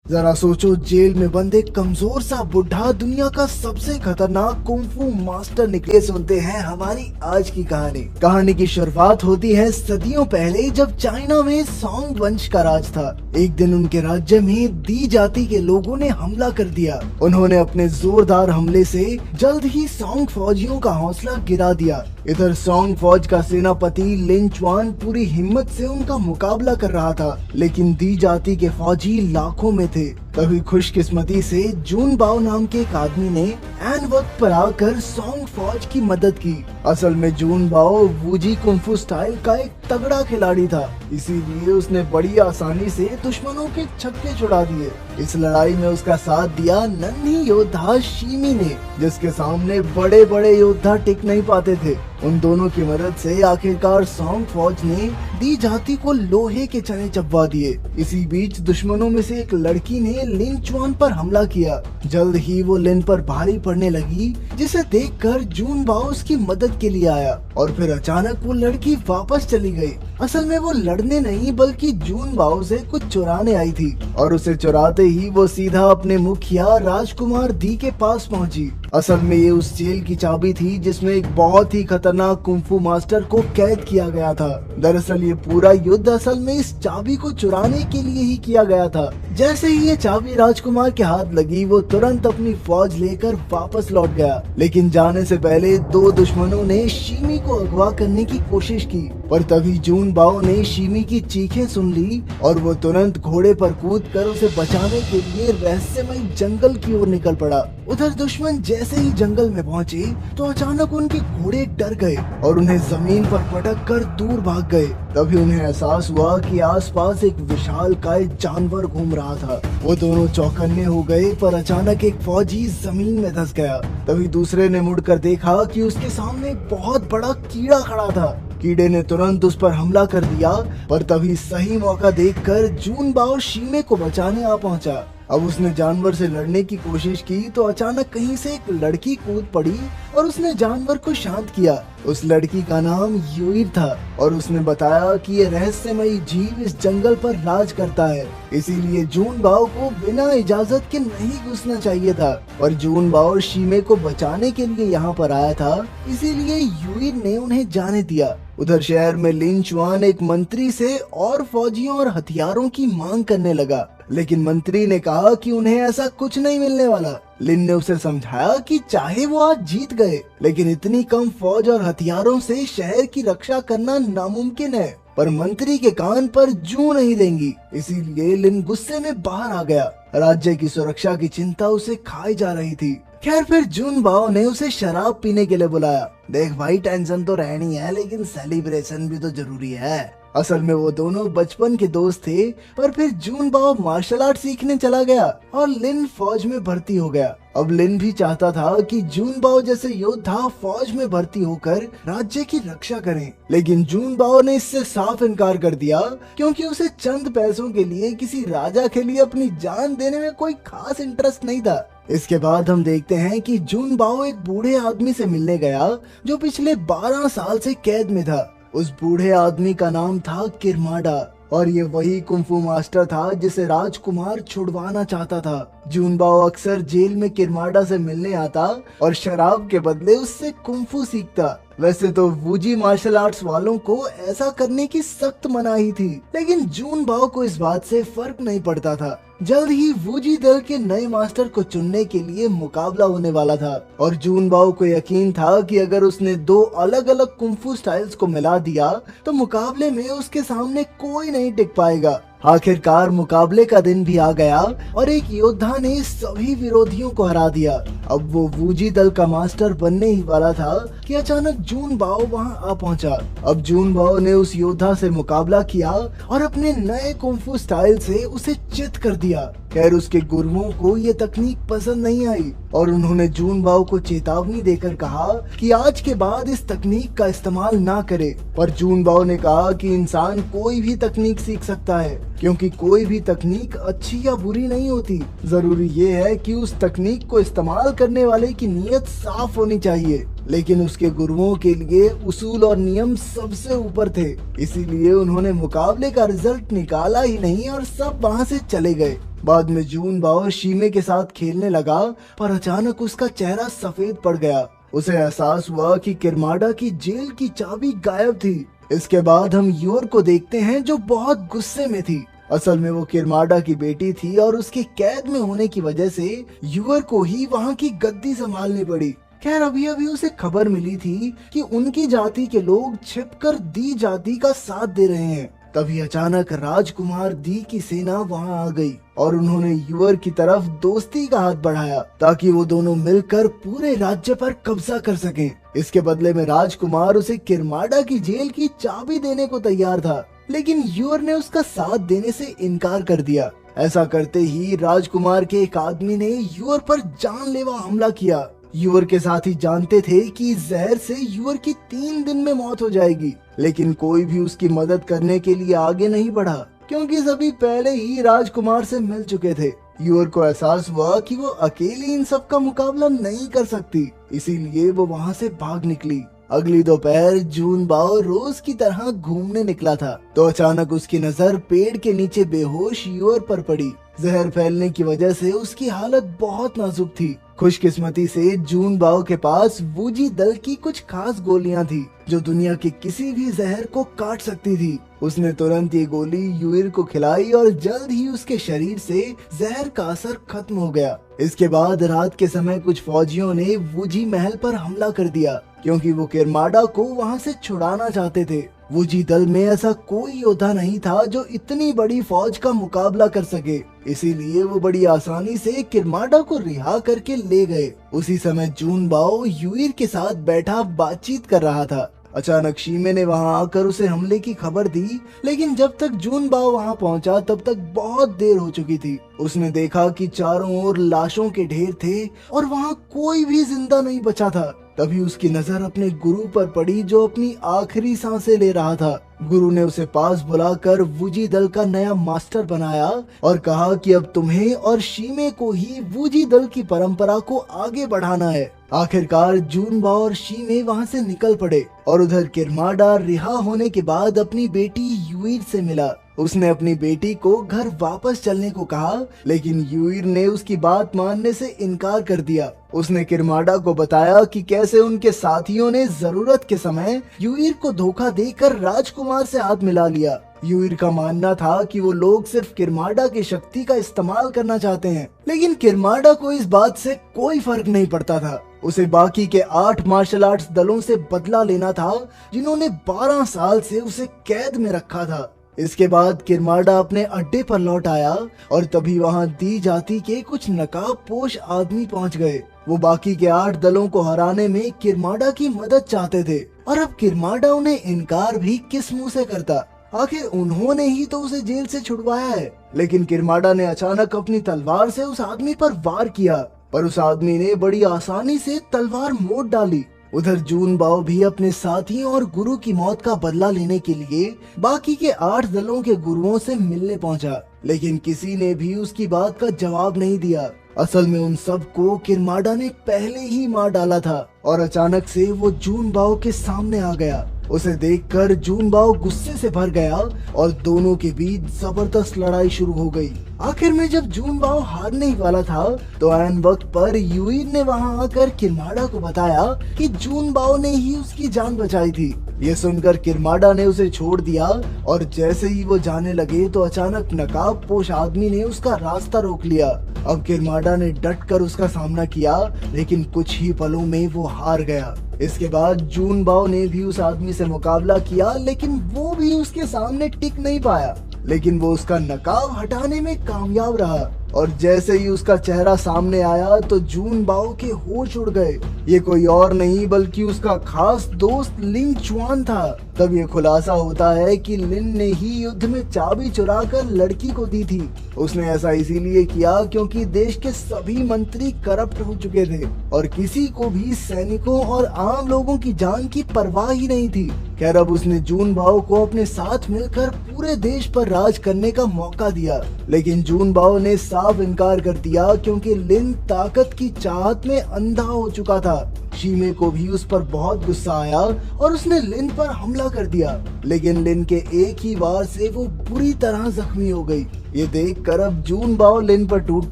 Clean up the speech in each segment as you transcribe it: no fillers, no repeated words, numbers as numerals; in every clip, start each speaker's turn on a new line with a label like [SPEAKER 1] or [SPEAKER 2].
[SPEAKER 1] जरा सोचो, जेल में बंद एक कमजोर सा बुढ़ा दुनिया का सबसे खतरनाक कुंफू मास्टर निकले। सुनते हैं हमारी आज की कहानी की शुरुआत होती है सदियों पहले, जब चाइना में सोंग वंश का राज था। एक दिन उनके राज्य में दी जाति के लोगों ने हमला कर दिया। उन्होंने अपने जोरदार हमले से जल्द ही सोंग फौजियों का हौसला गिरा दिया। इधर सोंग फौज का सेनापति लिन चुआन पूरी हिम्मत से उनका मुकाबला कर रहा था, लेकिन दी जाति के फौजी लाखों में थे। तभी खुशकिस्मती से जून बाओ नाम के एक आदमी ने ऐन वक्त पर आकर सोंग फौज की मदद की। असल में जून बाओ वूजी कुंफू स्टाइल का एक तगड़ा खिलाड़ी था, इसीलिए उसने बड़ी आसानी से दुश्मनों के छक्के छुड़ा दिए। इस लड़ाई में उसका साथ दिया नन्ही योद्धा शीमी ने, जिसके सामने बड़े बड़े योद्धा टिक नहीं पाते थे। उन दोनों की मदद से आखिरकार सोंग फौज ने दी जाति को लोहे के चने चबवा दिए। इसी बीच दुश्मनों में से एक लड़की ने लिन चुआन पर हमला किया। जल्द ही वो लिन पर भारी पड़ने लगी, जिसे देखकर जून बाओ उसकी मदद के लिए आया और फिर अचानक वो लड़की वापस चली गई। असल में वो लड़ने नहीं बल्कि जून बाओ से कुछ चुराने आई थी, और उसे चुराते ही वो सीधा अपने मुखिया राजकुमार दी के पास पहुंची। असल में ये उस जेल की चाबी थी जिसमें एक बहुत ही खतरनाक कुंफू मास्टर को कैद किया गया था। दरअसल ये पूरा युद्ध असल में इस चाबी को चुराने के लिए ही किया गया था। जैसे ही ये चाबी राजकुमार के हाथ लगी, वो तुरंत अपनी फौज लेकर वापस लौट गया। लेकिन जाने से पहले दो दुश्मनों ने शीमी को अगवा करने की कोशिश की, पर तभी जून बाओ ने शीमी की चीखें सुन ली और वो तुरंत घोड़े पर कूदकर उसे बचाने के लिए रहस्यमय जंगल की ओर निकल पड़ा। उधर दुश्मन जैसे ही जंगल में पहुंचे तो अचानक उनके घोड़े डर गए और उन्हें जमीन पर पटक कर दूर भाग गए। तभी उन्हें एहसास हुआ कि आसपास एक विशालकाय जानवर घूम रहा था। वो दोनों चौकन्ने हो गए, पर अचानक एक फौजी जमीन में धंस गया। तभी दूसरे ने मुड़कर देखा कि उसके सामने एक बहुत बड़ा कीड़ा खड़ा था। कीड़े ने तुरंत उस पर हमला कर दिया, पर तभी सही मौका देखकर जून बाओ शीमे को बचाने आ पहुंचा। अब उसने जानवर से लड़ने की कोशिश की तो अचानक कहीं से एक लड़की कूद पड़ी और उसने जानवर को शांत किया। उस लड़की का नाम यूइर था और उसने बताया कि ये रहस्यमयी जीव इस जंगल पर राज करता है, इसीलिए जून बाओ को बिना इजाजत के नहीं घुसना चाहिए था। और जून बाओ शीमे को बचाने के लिए यहाँ पर आया था, इसीलिए यूइर ने उन्हें जाने दिया। उधर शहर में लिन चुआन एक मंत्री से और फौजियों और हथियारों की मांग करने लगा, लेकिन मंत्री ने कहा कि उन्हें ऐसा कुछ नहीं मिलने वाला। लिन ने उसे समझाया कि चाहे वो आज जीत गए, लेकिन इतनी कम फौज और हथियारों से शहर की रक्षा करना नामुमकिन है। पर मंत्री के कान पर जूं नहीं देंगी, इसीलिए लिन गुस्से में बाहर आ गया। राज्य की सुरक्षा की चिंता उसे खाई जा रही थी। खैर फिर जून बाओ ने उसे शराब पीने के लिए बुलाया। देख भाई, टेंशन तो रहनी है, लेकिन सेलिब्रेशन भी तो जरूरी है। असल में वो दोनों बचपन के दोस्त थे, पर फिर जून बाओ मार्शल आर्ट सीखने चला गया और लिन फौज में भर्ती हो गया। अब लिन भी चाहता था कि जून बाओ जैसे योद्धा फौज में भर्ती होकर राज्य की रक्षा करें, लेकिन जून बाओ ने इससे साफ इनकार कर दिया, क्योंकि उसे चंद पैसों के लिए किसी राजा के लिए अपनी जान देने में कोई खास इंटरेस्ट नहीं था। इसके बाद हम देखते हैं कि जून बाओ एक बूढ़े आदमी से मिलने गया जो पिछले 12 साल से कैद में था। उस बूढ़े आदमी का नाम था किरमाडा और ये वही कुंफू मास्टर था जिसे राजकुमार छुड़वाना चाहता था। जून बाओ अक्सर जेल में किरमाडा से मिलने आता और शराब के बदले उससे कुंफू सीखता। वैसे तो वूजी मार्शल आर्ट्स वालों को ऐसा करने की सख्त मनाही थी, लेकिन जून बाओ को इस बात से फर्क नहीं पड़ता था। जल्द ही वूजी दल के नए मास्टर को चुनने के लिए मुकाबला होने वाला था और जून बाओ को यकीन था कि अगर उसने दो अलग अलग कुंफू स्टाइल्स को मिला दिया तो मुकाबले में उसके सामने कोई नहीं टिक पाएगा। आखिरकार मुकाबले का दिन भी आ गया और एक योद्धा ने सभी विरोधियों को हरा दिया। अब वो वूजी दल का मास्टर बनने ही वाला था कि अचानक जून बाओ वहां आ पहुंचा। अब जून बाओ ने उस योद्धा से मुकाबला किया और अपने नए कुंफू स्टाइल से उसे चित कर दिया। खैर उसके गुरुओं को ये तकनीक पसंद नहीं आई और उन्होंने जून बाओ को चेतावनी देकर कहा कि आज के बाद इस तकनीक का इस्तेमाल ना करे। पर जून बाओ ने कहा कि इंसान कोई भी तकनीक सीख सकता है, क्योंकि कोई भी तकनीक अच्छी या बुरी नहीं होती। जरूरी ये है कि उस तकनीक को इस्तेमाल करने वाले की नीयत साफ होनी चाहिए। लेकिन उसके गुरुओं के लिए उसूल और नियम सबसे ऊपर थे, इसीलिए उन्होंने मुकाबले का रिजल्ट निकाला ही नहीं और सब वहां से चले गए। बाद में जून बाओ शीमे के साथ खेलने लगा, पर अचानक उसका चेहरा सफेद पड़ गया। उसे एहसास हुआ कि किरमाडा की जेल की चाबी गायब थी। इसके बाद हम यूर को देखते हैं जो बहुत गुस्से में थी। असल में वो किरमाडा की बेटी थी और उसके कैद में होने की वजह से यूर को ही वहाँ की गद्दी संभालनी पड़ी। खैर अभी अभी उसे खबर मिली थी कि उनकी जाति के लोग छिपकर दी जाति का साथ दे रहे हैं। तभी अचानक राजकुमार दी की सेना वहाँ आ गई और उन्होंने यूर की तरफ दोस्ती का हाथ बढ़ाया ताकि वो दोनों मिलकर पूरे राज्य पर कब्जा कर सकें। इसके बदले में राजकुमार उसे किरमाडा की जेल की चाबी देने को तैयार था, लेकिन यूर ने उसका साथ देने से इनकार कर दिया। ऐसा करते ही राजकुमार के एक आदमी ने यूर पर जानलेवा हमला किया। यूर के साथी जानते थे कि जहर से यूर की 3 दिन में मौत हो जाएगी, लेकिन कोई भी उसकी मदद करने के लिए आगे नहीं बढ़ा क्योंकि सभी पहले ही राजकुमार से मिल चुके थे। यूर को एहसास हुआ कि वो अकेली इन सब का मुकाबला नहीं कर सकती, इसीलिए वो वहाँ से भाग निकली। अगली दोपहर जून बाओ रोज की तरह घूमने निकला था तो अचानक उसकी नजर पेड़ के नीचे बेहोश यूर पर पड़ी। जहर फैलने की वजह से उसकी हालत बहुत नाजुक थी। खुशकिस्मती से जून बाओ के पास वूजी दल की कुछ खास गोलियां थी जो दुनिया के किसी भी जहर को काट सकती थी। उसने तुरंत ये गोली यूर को खिलाई और जल्द ही उसके शरीर से जहर का असर खत्म हो गया। इसके बाद रात के समय कुछ फौजियों ने वूजी महल पर हमला कर दिया क्योंकि वो किरमाडा को वहाँ से छुड़ाना चाहते थे। वूजी दल में ऐसा कोई योद्धा नहीं था जो इतनी बड़ी फौज का मुकाबला कर सके, इसीलिए वो बड़ी आसानी से किरमाडा को रिहा करके ले गए। उसी समय जून बाओ यूर के साथ बैठा बातचीत कर रहा था। अचानक शीमे ने वहां आकर उसे हमले की खबर दी, लेकिन जब तक जून बाओ वहां पहुंचा तब तक बहुत देर हो चुकी थी। उसने देखा कि चारों ओर लाशों के ढेर थे और वहां कोई भी जिंदा नहीं बचा था। तभी उसकी नजर अपने गुरु पर पड़ी जो अपनी आखिरी सांसें ले रहा था। गुरु ने उसे पास बुलाकर वूजी दल का नया मास्टर बनाया और कहा कि अब तुम्हें और शीमे को ही वूजी दल की परंपरा को आगे बढ़ाना है। आखिरकार जून बाओ और शीमे वहां से निकल पड़े और उधर किरमाडा रिहा होने के बाद अपनी बेटी यूर से मिला। उसने अपनी बेटी को घर वापस चलने को कहा, लेकिन यूर ने उसकी बात मानने से इनकार कर दिया। उसने किरमाडा को बताया कि कैसे उनके साथियों ने जरूरत के समय यूर को धोखा देकर राजकुमार से हाथ मिला लिया। यूर का मानना था कि वो लोग सिर्फ किरमाडा की शक्ति का इस्तेमाल करना चाहते हैं, लेकिन किरमाडा को इस बात से कोई फर्क नहीं पड़ता था। उसे बाकी के 8 मार्शल आर्ट्स दलों से बदला लेना था जिन्होंने 12 साल से उसे कैद में रखा था। इसके बाद किरमाडा अपने अड्डे पर लौट आया और तभी वहां दी जाति के कुछ नकाबपोश आदमी पहुंच गए। वो बाकी के 8 दलों को हराने में किरमाडा की मदद चाहते थे और अब किरमाडा उन्हें इनकार भी किस मुंह से करता। आखिर उन्होंने ही तो उसे जेल से छुड़वाया है। लेकिन किरमाडा ने अचानक अपनी तलवार से उस आदमी पर वार किया, पर उस आदमी ने बड़ी आसानी से तलवार मोड़ डाली। उधर जून बाओ भी अपने साथियों और गुरु की मौत का बदला लेने के लिए बाकी के 8 दलों के गुरुओं से मिलने पहुंचा, लेकिन किसी ने भी उसकी बात का जवाब नहीं दिया। असल में उन सबको किरमाडा ने पहले ही मार डाला था और अचानक से वो जून बाओ के सामने आ गया। उसे देखकर जून बाओ गुस्से से भर गया और दोनों के बीच जबरदस्त लड़ाई शुरू हो गई। आखिर में जब जून बाओ हारने ही वाला था तो ऐन वक्त पर यूर ने वहां आकर किरमाडा को बताया कि जून बाओ ने ही उसकी जान बचाई थी। ये सुनकर किरमाडा ने उसे छोड़ दिया और जैसे ही वो जाने लगे तो अचानक नकाबपोश आदमी ने उसका रास्ता रोक लिया। अब किरमाडा ने डटकर उसका सामना किया, लेकिन कुछ ही पलों में वो हार गया। इसके बाद जून बाओ ने भी उस आदमी से मुकाबला किया, लेकिन वो भी उसके सामने टिक नहीं पाया। लेकिन वो उसका नकाब हटाने में कामयाब रहा और जैसे ही उसका चेहरा सामने आया तो जून बाओ के होश उड़ गए। ये कोई और नहीं बल्कि उसका खास दोस्त लिन चुआन था। तब ये खुलासा होता है कि लिन ने ही युद्ध में चाबी चुरा कर लड़की को दी थी। उसने ऐसा इसीलिए किया क्योंकि देश के सभी मंत्री करप्ट हो चुके थे और किसी को भी सैनिकों और आम लोगों की जान की परवाह ही नहीं थी। खैर अब उसने जून बाओ को अपने साथ मिलकर पूरे देश पर राज करने का मौका दिया, लेकिन जून बाओ ने साफ साफ इनकार कर दिया क्योंकि लिन ताकत की चाहत में अंधा हो चुका था। शीमे को भी उस पर बहुत गुस्सा आया और उसने लिन पर हमला कर दिया, लेकिन लिन के एक ही वार से वो बुरी तरह जख्मी हो गई। ये देखकर अब जून बाओ लिन पर टूट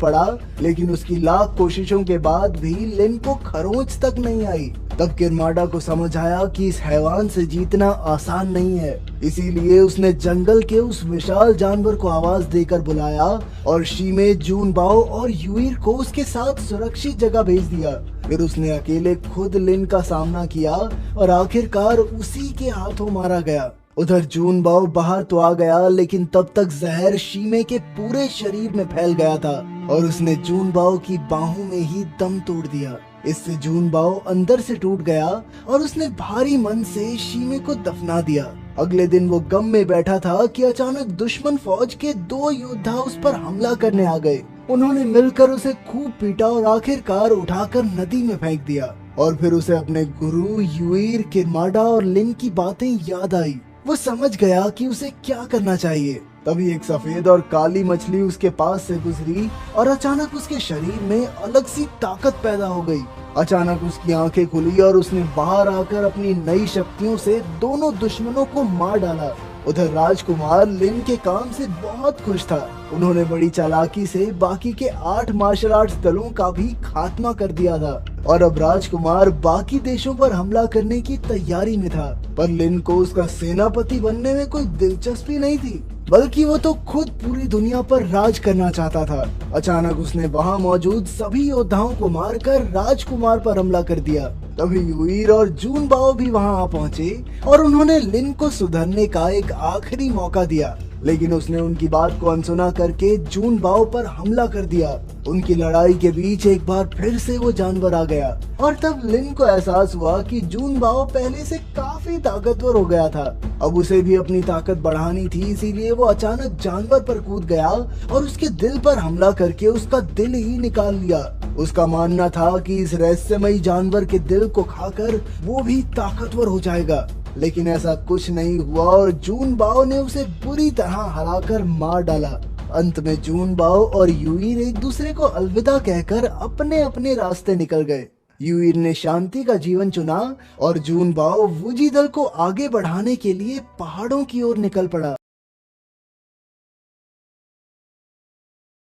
[SPEAKER 1] पड़ा, लेकिन उसकी लाख कोशिशों के बाद भी लिन को खरोंच तक नहीं आई। तब किरमाडा को समझ आया कि इस हैवान से जीतना आसान नहीं है, इसीलिए उसने जंगल के उस विशाल जानवर को आवाज देकर बुलाया और शीमे, जून बाओ और यूइर को उसके साथ सुरक्षित जगह भेज दिया। फिर उसने अकेले खुद लिन का सामना किया और आखिरकार उसी के हाथों मारा गया। उधर जून बाओ बाहर तो आ गया, लेकिन तब तक जहर शीमे के पूरे शरीर में फैल गया था और उसने जून बाओ की बाहों में ही दम तोड़ दिया। इससे जून बाओ अंदर से टूट गया और उसने भारी मन से शीमे को दफना दिया। अगले दिन वो गम में बैठा था कि अचानक दुश्मन फौज के 2 योद्धा उस पर हमला करने आ गए। उन्होंने मिलकर उसे खूब पीटा और आखिरकार उठाकर नदी में फेंक दिया। और फिर उसे अपने गुरु, यूइर, किरमाडा और लिन की बातें याद आई। वो समझ गया कि उसे क्या करना चाहिए। तभी एक सफेद और काली मछली उसके पास से गुजरी और अचानक उसके शरीर में अलग सी ताकत पैदा हो गई। अचानक उसकी आंखें खुली और उसने बाहर आकर अपनी नई शक्तियों से दोनों दुश्मनों को मार डाला। उधर राजकुमार लिन के काम से बहुत खुश था। उन्होंने बड़ी चालाकी से बाकी के 8 मार्शल आर्ट्स दलों का भी खात्मा कर दिया था और अब राजकुमार बाकी देशों पर हमला करने की तैयारी में था। पर लिन को उसका सेनापति बनने में कोई दिलचस्पी नहीं थी, बल्कि वो तो खुद पूरी दुनिया पर राज करना चाहता था। अचानक उसने वहाँ मौजूद सभी योद्धाओं को मारकर राजकुमार पर हमला कर दिया। तभी यूइर और जून बाओ भी वहाँ आ पहुँचे और उन्होंने लिन को सुधरने का एक आखिरी मौका दिया, लेकिन उसने उनकी बात को अनसुना करके जून बाओ पर हमला कर दिया। उनकी लड़ाई के बीच एक बार फिर से वो जानवर आ गया और तब लिन को एहसास हुआ कि जून बाओ पहले से काफी ताकतवर हो गया था। अब उसे भी अपनी ताकत बढ़ानी थी, इसीलिए वो अचानक जानवर पर कूद गया और उसके दिल पर हमला करके उसका दिल ही निकाल लिया। उसका मानना था कि इस रहस्यमयी जानवर के दिल को खाकर वो भी ताकतवर हो जाएगा, लेकिन ऐसा कुछ नहीं हुआ और जून बाओ ने उसे बुरी तरह हराकर मार डाला। अंत में जून बाओ और यूइर एक दूसरे को अलविदा कहकर अपने अपने रास्ते निकल गए। यूइर ने शांति का जीवन चुना और जून बाओ वुजी दल को आगे बढ़ाने के लिए पहाड़ों की ओर निकल पड़ा।